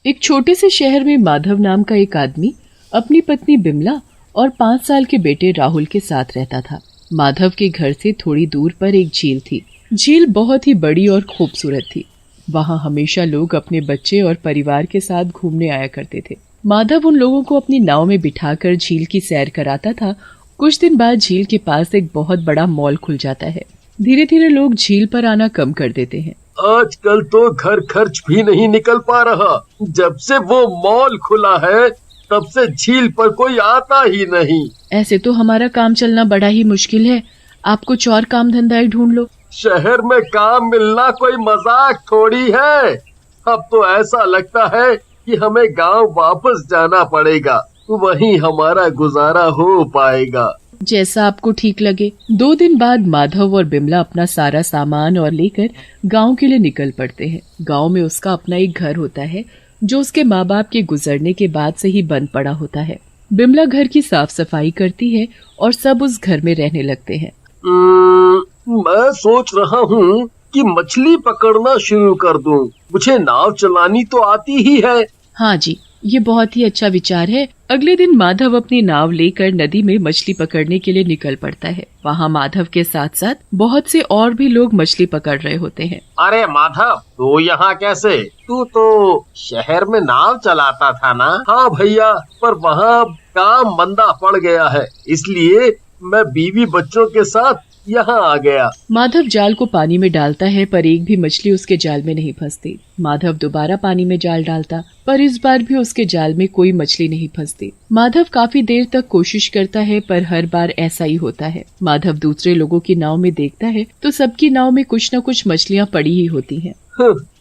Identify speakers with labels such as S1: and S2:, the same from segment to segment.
S1: एक छोटे से शहर में माधव नाम का एक आदमी अपनी पत्नी बिमला और 5 साल के बेटे राहुल के साथ रहता था। माधव के घर से थोड़ी दूर पर एक झील थी। झील बहुत ही बड़ी और खूबसूरत थी। वहाँ हमेशा लोग अपने बच्चे और परिवार के साथ घूमने आया करते थे। माधव उन लोगों को अपनी नाव में बिठाकर झील की सैर कराता था। कुछ दिन बाद झील के पास एक बहुत बड़ा मॉल खुल जाता है। धीरे धीरे लोग झील पर आना कम कर देते हैं।
S2: आजकल तो घर खर्च भी नहीं निकल पा रहा। जब से वो मॉल खुला है तब से झील पर कोई आता ही नहीं।
S1: ऐसे तो हमारा काम चलना बड़ा ही मुश्किल है। आप कुछ और काम धंधा ढूंढ लो।
S2: शहर में काम मिलना कोई मजाक थोड़ी है। अब तो ऐसा लगता है कि हमें गांव वापस जाना पड़ेगा, वहीं हमारा गुजारा हो पाएगा।
S1: जैसा आपको ठीक लगे। 2 दिन बाद माधव और बिमला अपना सारा सामान और लेकर गांव के लिए निकल पड़ते हैं। गांव में उसका अपना एक घर होता है जो उसके माँ बाप के गुजरने के बाद से ही बंद पड़ा होता है। बिमला घर की साफ सफाई करती है और सब उस घर में रहने लगते हैं।
S2: मैं सोच रहा हूँ कि मछली पकड़ना शुरू कर दूं। मुझे नाव चलानी तो आती ही है।
S1: हाँ जी, ये बहुत ही अच्छा विचार है। अगले दिन माधव अपनी नाव लेकर नदी में मछली पकड़ने के लिए निकल पड़ता है। वहाँ माधव के साथ साथ बहुत से और भी लोग मछली पकड़ रहे होते हैं।
S2: अरे माधव, तू यहाँ कैसे? तू तो शहर में नाव चलाता था ना? हाँ भैया, पर वहाँ काम मंदा पड़ गया है, इसलिए मैं बीवी बच्चों के साथ यहाँ आ गया।
S1: माधव जाल को पानी में डालता है पर एक भी मछली उसके जाल में नहीं फंसती। माधव दोबारा पानी में जाल डालता पर इस बार भी उसके जाल में कोई मछली नहीं फंसती। माधव काफी देर तक कोशिश करता है पर हर बार ऐसा ही होता है। माधव दूसरे लोगों की नाव में देखता है तो सबकी नाव में कुछ न कुछ मछलियाँ पड़ी ही होती हैं।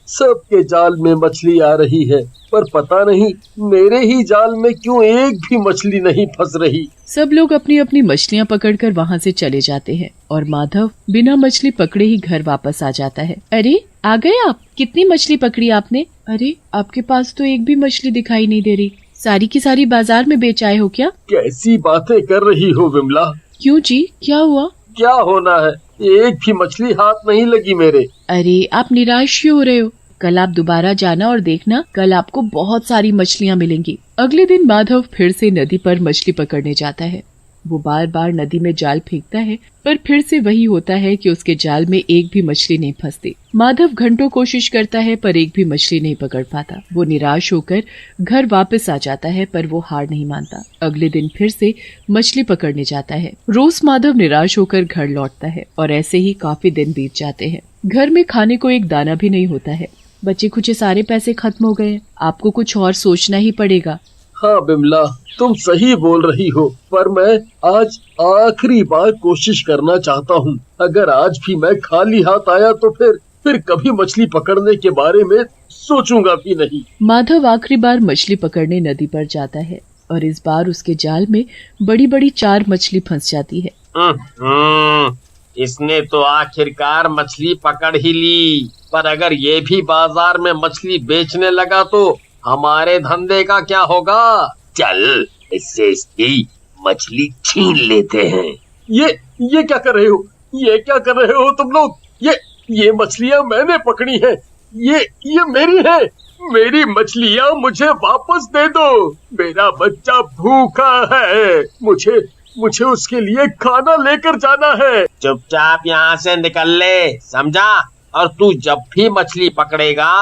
S2: सबके जाल में मछली आ रही है, पर पता नहीं मेरे ही जाल में क्यों एक भी मछली नहीं फंस रही।
S1: सब लोग अपनी अपनी मछलियाँ पकड़कर वहाँ से चले जाते हैं और माधव बिना मछली पकड़े ही घर वापस आ जाता है। अरे आ गए आप? कितनी मछली पकड़ी आपने? अरे आपके पास तो एक भी मछली दिखाई नहीं दे रही। सारी की सारी बाजार में बेच आए हो क्या?
S2: कैसी बातें कर रही हो विमला?
S1: क्यों जी, क्या हुआ?
S2: क्या होना है, एक भी मछली हाथ नहीं लगी मेरे।
S1: अरे आप निराश क्यों हो रहे हो? कल आप दोबारा जाना और देखना, कल आपको बहुत सारी मछलियाँ मिलेंगी। अगले दिन माधव फिर से नदी पर मछली पकड़ने जाता है। वो बार बार नदी में जाल फेंकता है पर फिर से वही होता है कि उसके जाल में एक भी मछली नहीं फंसती। माधव घंटों कोशिश करता है पर एक भी मछली नहीं पकड़ पाता। वो निराश होकर घर वापस आ जाता है पर वो हार नहीं मानता। अगले दिन फिर से मछली पकड़ने जाता है। रोज माधव निराश होकर घर लौटता है और ऐसे ही काफी दिन बीत जाते हैं। घर में खाने को एक दाना भी नहीं होता है। बच्चे कुछ सारे पैसे खत्म हो गए। आपको कुछ और सोचना ही पड़ेगा।
S2: हाँ बिमला, तुम सही बोल रही हो, पर मैं आज आखिरी बार कोशिश करना चाहता हूँ। अगर आज भी मैं खाली हाथ आया तो फिर कभी मछली पकड़ने के बारे में सोचूंगा भी नहीं।
S1: माधव आखिरी बार मछली पकड़ने नदी पर जाता है और इस बार उसके जाल में बड़ी बड़ी 4 मछली फंस जाती है।
S2: इसने तो आखिरकार मछली पकड़ ही ली, पर अगर ये भी बाजार में मछली बेचने लगा तो हमारे धंधे का क्या होगा? चल, इससे इसकी मछली छीन लेते हैं। ये क्या कर रहे हो? ये क्या कर रहे हो तुम लोग? ये मछलियाँ मैंने पकड़ी हैं। ये मेरी है। मेरी मछलियाँ मुझे वापस दे दो। मेरा बच्चा भूखा है। मुझे उसके लिए खाना लेकर जाना है। चुपचाप यहाँ से निकल ले, समझा? और तू जब भी मछली पकड़ेगा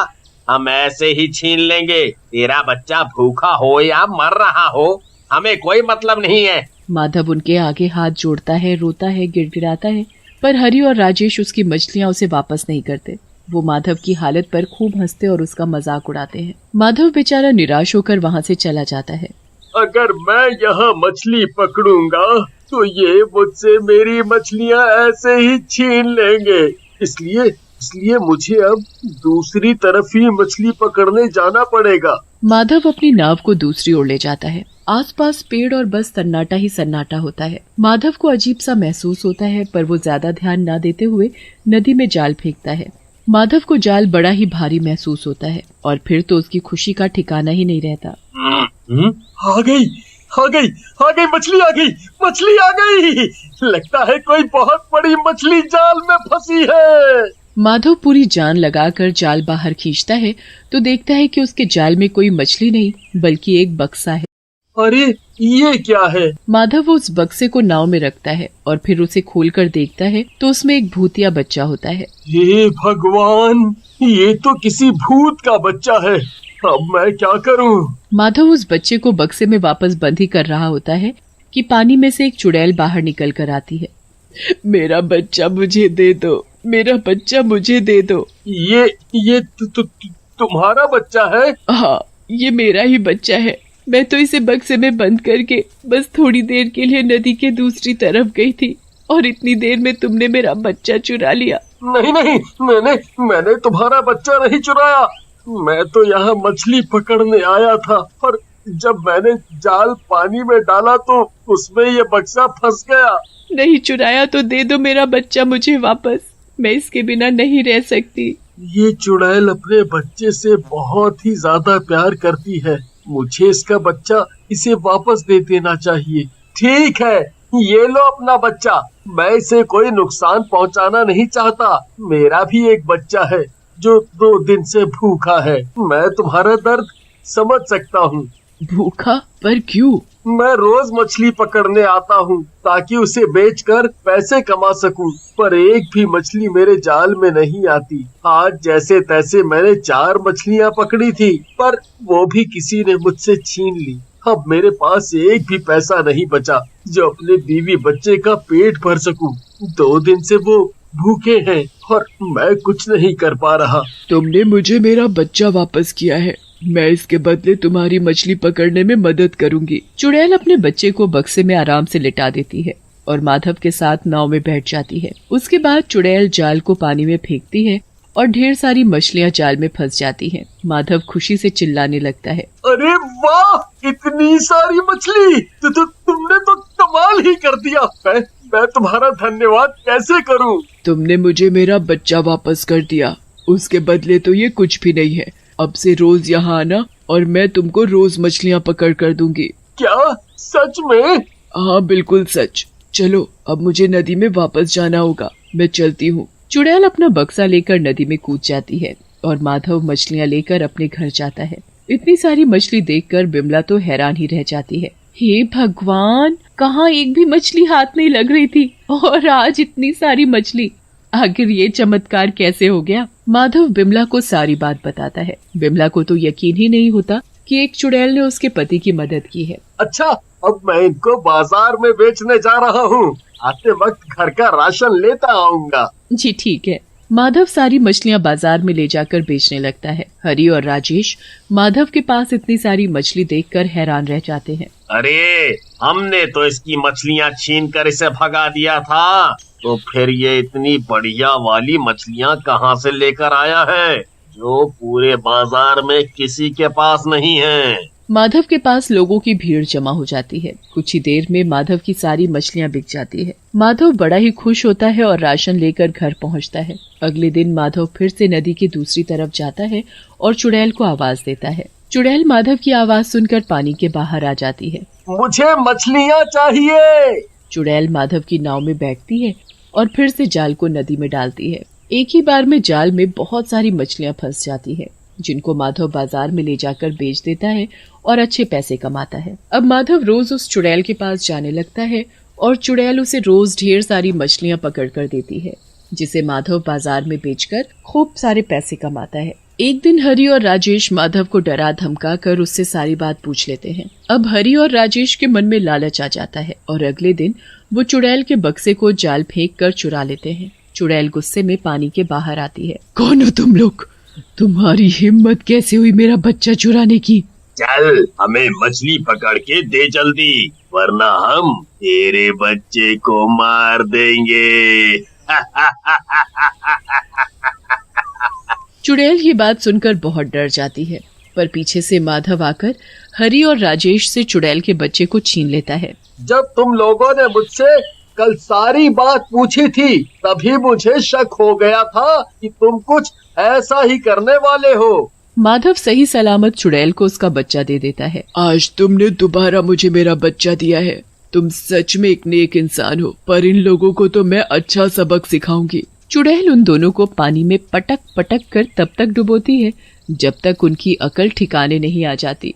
S2: हम ऐसे ही छीन लेंगे। तेरा बच्चा भूखा हो या मर रहा हो, हमें कोई मतलब नहीं है।
S1: माधव उनके आगे हाथ जोड़ता है, रोता है, गिड़गिड़ाता है, पर हरि और राजेश उसकी मछलियाँ उसे वापस नहीं करते। वो माधव की हालत पर खूब हंसते और उसका मजाक उड़ाते हैं। माधव बेचारा निराश होकर वहाँ से चला जाता है।
S2: अगर मैं यहाँ मछली पकड़ूंगा तो ये मुझसे मेरी मछलियाँ ऐसे ही छीन लेंगे। इसलिए मुझे अब दूसरी तरफ ही मछली पकड़ने जाना पड़ेगा।
S1: माधव अपनी नाव को दूसरी ओर ले जाता है। आसपास पेड़ और बस सन्नाटा ही सन्नाटा होता है। माधव को अजीब सा महसूस होता है पर वो ज्यादा ध्यान न देते हुए नदी में जाल फेंकता है। माधव को जाल बड़ा ही भारी महसूस होता है और फिर तो उसकी खुशी का ठिकाना ही नहीं रहता।
S2: आ गई मछली आ गई। लगता है कोई बहुत बड़ी मछली जाल में फंसी है।
S1: माधव पूरी जान लगाकर जाल बाहर खींचता है तो देखता है कि उसके जाल में कोई मछली नहीं बल्कि एक बक्सा है।
S2: अरे ये क्या है?
S1: माधव उस बक्से को नाव में रखता है और फिर उसे खोलकर देखता है तो उसमें एक भूतिया बच्चा होता है।
S2: हे भगवान, ये तो किसी भूत का बच्चा है। अब मैं क्या करूं?
S1: माधव उस बच्चे को बक्से में वापस बंद ही कर रहा होता है कि पानी में से एक चुड़ैल बाहर निकल कर आती है। मेरा बच्चा मुझे दे दो, मेरा बच्चा मुझे दे दो।
S2: ये तुम्हारा बच्चा है?
S1: हाँ, ये मेरा ही बच्चा है। मैं तो इसे बक्से में बंद करके बस थोड़ी देर के लिए नदी के दूसरी तरफ गई थी और इतनी देर में तुमने मेरा बच्चा चुरा लिया।
S2: नहीं, मैंने तुम्हारा बच्चा नहीं चुराया। मैं तो यहाँ मछली पकड़ने आया था और जब मैंने जाल पानी में डाला तो उसमें ये बक्सा फंस गया।
S1: नहीं चुराया तो दे दो मेरा बच्चा मुझे वापस, मैं इसके बिना नहीं रह सकती।
S2: ये चुड़ैल अपने बच्चे से बहुत ही ज्यादा प्यार करती है। मुझे इसका बच्चा इसे वापस दे देना चाहिए। ठीक है, ये लो अपना बच्चा। मैं इसे कोई नुकसान पहुंचाना नहीं चाहता। मेरा भी एक बच्चा है जो 2 दिन से भूखा है। मैं तुम्हारा दर्द समझ सकता हूँ।
S1: भूखा? पर क्यों?
S2: मैं रोज मछली पकड़ने आता हूँ ताकि उसे बेचकर पैसे कमा सकूं, पर एक भी मछली मेरे जाल में नहीं आती। आज जैसे तैसे मैंने 4 मछलियाँ पकड़ी थी, पर वो भी किसी ने मुझसे छीन ली। अब मेरे पास एक भी पैसा नहीं बचा जो अपने बीवी बच्चे का पेट भर सकूं। 2 दिन से वो भूखे हैं और मैं कुछ नहीं कर पा रहा।
S1: तुमने मुझे मेरा बच्चा वापस किया है, मैं इसके बदले तुम्हारी मछली पकड़ने में मदद करूंगी। चुड़ैल अपने बच्चे को बक्से में आराम से लिटा देती है और माधव के साथ नाव में बैठ जाती है। उसके बाद चुड़ैल जाल को पानी में फेंकती है और ढेर सारी मछलियाँ जाल में फंस जाती हैं। माधव खुशी से चिल्लाने लगता है।
S2: अरे वाह, इतनी सारी मछली! तुमने तो कमाल ही कर दिया। मैं तुम्हारा धन्यवाद कैसे करूं?
S1: तुमने मुझे मेरा बच्चा वापस कर दिया, उसके बदले तो ये कुछ भी नहीं है। अब से रोज यहाँ आना और मैं तुमको रोज मछलियाँ पकड़ कर दूंगी।
S2: क्या? सच में?
S1: हाँ बिल्कुल सच। चलो अब मुझे नदी में वापस जाना होगा, मैं चलती हूँ। चुड़ैल अपना बक्सा लेकर नदी में कूद जाती है और माधव मछलियाँ लेकर अपने घर जाता है। इतनी सारी मछली देखकर बिमला तो हैरान ही रह जाती है। हे भगवान, कहाँ एक भी मछली हाथ नहीं लग रही थी और आज इतनी सारी मछली। आखिर ये चमत्कार कैसे हो गया? माधव बिमला को सारी बात बताता है। बिमला को तो यकीन ही नहीं होता कि एक चुड़ैल ने उसके पति की मदद की है।
S2: अच्छा, अब मैं इनको बाजार में बेचने जा रहा हूँ। आते वक्त घर का राशन लेता आऊंगा।
S1: जी ठीक है। माधव सारी मछलियाँ बाजार में ले जाकर बेचने लगता है। हरी और राजेश माधव के पास इतनी सारी मछली देखकर हैरान रह जाते हैं।
S2: अरे, हमने तो इसकी मछलियाँ छीन कर इसे भगा दिया था, तो फिर ये इतनी बढ़िया वाली मछलियाँ कहाँ से लेकर आया है जो पूरे बाजार में किसी के पास नहीं है?
S1: माधव के पास लोगों की भीड़ जमा हो जाती है। कुछ ही देर में माधव की सारी मछलियाँ बिक जाती है। माधव बड़ा ही खुश होता है और राशन लेकर घर पहुँचता है। अगले दिन माधव फिर से नदी की दूसरी तरफ जाता है और चुड़ैल को आवाज देता है। चुड़ैल माधव की आवाज सुनकर पानी के बाहर आ जाती है।
S2: मुझे मछलियाँ चाहिए।
S1: चुड़ैल माधव की नाव में बैठती है और फिर से जाल को नदी में डालती है। एक ही बार में जाल में बहुत सारी मछलियाँ फंस जाती है, जिनको माधव बाजार में ले जाकर बेच देता है और अच्छे पैसे कमाता है। अब माधव रोज उस चुड़ैल के पास जाने लगता है और चुड़ैल उसे रोज ढेर सारी मछलियाँ पकड़ कर देती है, जिसे माधव बाजार में बेचकर खूब सारे पैसे कमाता है। एक दिन हरी और राजेश माधव को डरा धमका कर उससे सारी बात पूछ लेते हैं। अब हरी और राजेश के मन में लालच आ जाता है और अगले दिन वो चुड़ैल के बक्से को जाल फेंक कर चुरा लेते हैं। चुड़ैल गुस्से में पानी के बाहर आती है। कौन हो तुम लोग? तुम्हारी हिम्मत कैसे हुई मेरा बच्चा चुराने की?
S2: चल, हमें मछली पकड़ के दे जल्दी, वरना हम तेरे बच्चे को मार देंगे।
S1: चुड़ैल ये बात सुनकर बहुत डर जाती है, पर पीछे से माधव आकर हरी और राजेश से चुड़ैल के बच्चे को छीन लेता है।
S2: जब तुम लोगों ने मुझसे कल सारी बात पूछी थी, तभी मुझे शक हो गया था कि तुम कुछ ऐसा ही करने वाले हो।
S1: माधव सही सलामत चुड़ैल को उसका बच्चा दे देता है। आज तुमने दोबारा मुझे मेरा बच्चा दिया है। तुम सच में एक नेक इंसान हो, पर इन लोगों को तो मैं अच्छा सबक सिखाऊंगी। चुड़ैल उन दोनों को पानी में पटक पटक कर तब तक डुबोती है जब तक उनकी अकल ठिकाने नहीं आ जाती।